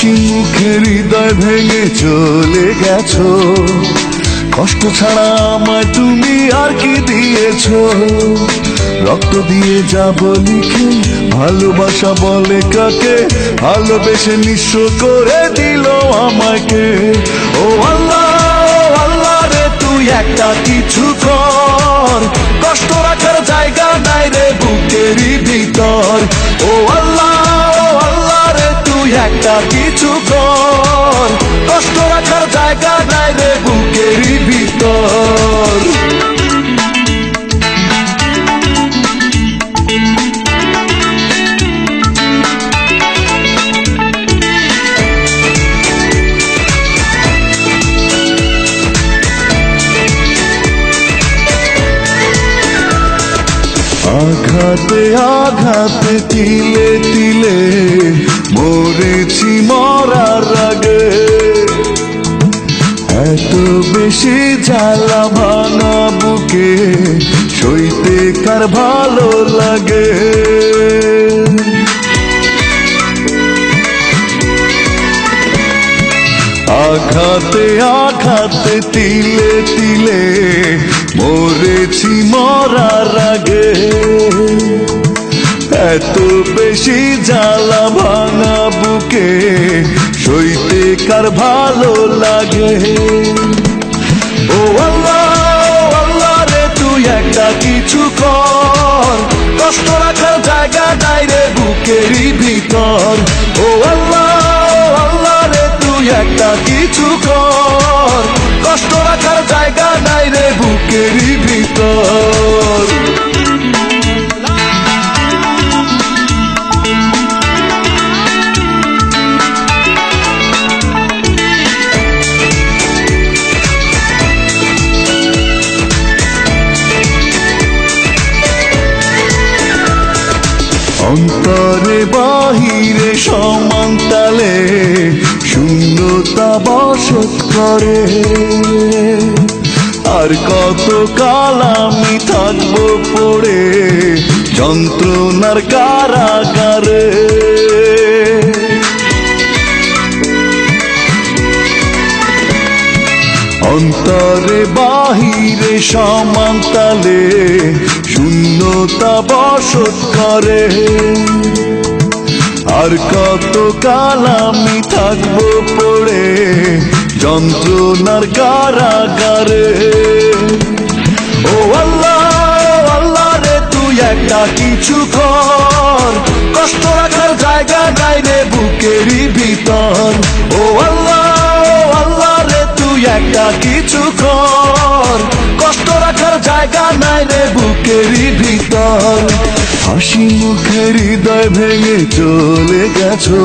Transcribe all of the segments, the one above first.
হাসি মুখে হৃদয় ভেঙে চলে গেছো, কষ্ট ছাড়া আমায় তুমি আর কি দিয়েছো? রক্ত দিয়ে যাব লিখে ভালোবাসা বলে কাকে, ভালোবেসে নিঃস্ব করে দিল আমাকে। ও আল্লাহ, ও আল্লাহ রে তুই একটা কিছু কর, কষ্ট রাখার জায়গা নাই রে বুকেরই ভিতর। ও আল্লাহ, ও আল্লাহ রে তুই একটা কিছু কর, কষ্ট রাখার জায়গা নাই রে বুকেরই ভিতর। আঘাতে আঘাতে তিলে তিলে মরেছি মরার আগে, এত বেশি জ্বালা ভাঙা বুকে সইতে কার ভালো লাগে। আঘাতে আঘাতে তিলে তিলে মরেছি মরার আগে, এত বেশি জ্বালা ভাঙা বুকে সইতে কার ভালো লাগে। ও আল্লাহ, ও আল্লাহ রে তুই একটা কিছু কর, কষ্ট রাখার জায়গা নাই রে বুকেরই ভিতর। ও আল্লাহ, ও আল্লাহ রে তুই একটা কিছু কর, কষ্ট রাখার জায়গা নাই রে বুকেরই ভিতর। অন্তরে বাহিরে সমান তালে শূন্যতা বসত করে, আর কত কাল আমি থাকবো পড়ে যন্ত্রণার কারাগারে। অন্তরে বাহিরে সমান তালে শূন্যতা বসত করে, আর কত কাল আমি থাকবো পড়ে যন্ত্রণার কারাগারে। ও আল্লাহ, ও আল্লাহ রে তুই একটা কিছু কর, কষ্ট রাখার জায়গা নাই রে বুকেরই ভিতর। ও আল্লাহ, ও আল্লাহ রে তুই একটা কিছু কর, কষ্ট রাখার জায়গা নাই রে বুকেরই ভিতর। হাসি মুখে হৃদয় ভেঙে চলে গেছো,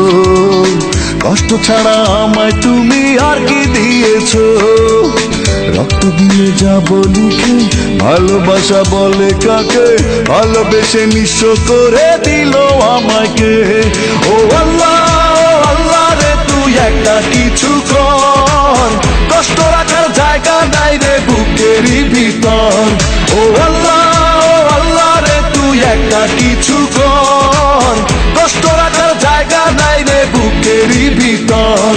কষ্ট ছাড়া আমায় তুমি আর কি দিয়েছো? রক্ত দিয়ে যাব লিখে ভালোবাসা বলে কাকে, ভালোবেসে নিঃস্ব করে দিল আমাকে। ও আল্লাহ, ও আল্লাহ রে তুই একটা কিছু কর, কষ্ট রাখার জায়গা নাই রে বুকেরই ভিতর। ও আল্লাহ, ও আল্লাহ রে তুই একটা কিছু কর, কষ্ট রাখার জায়গা নাই রে বুকেরই ভিতর।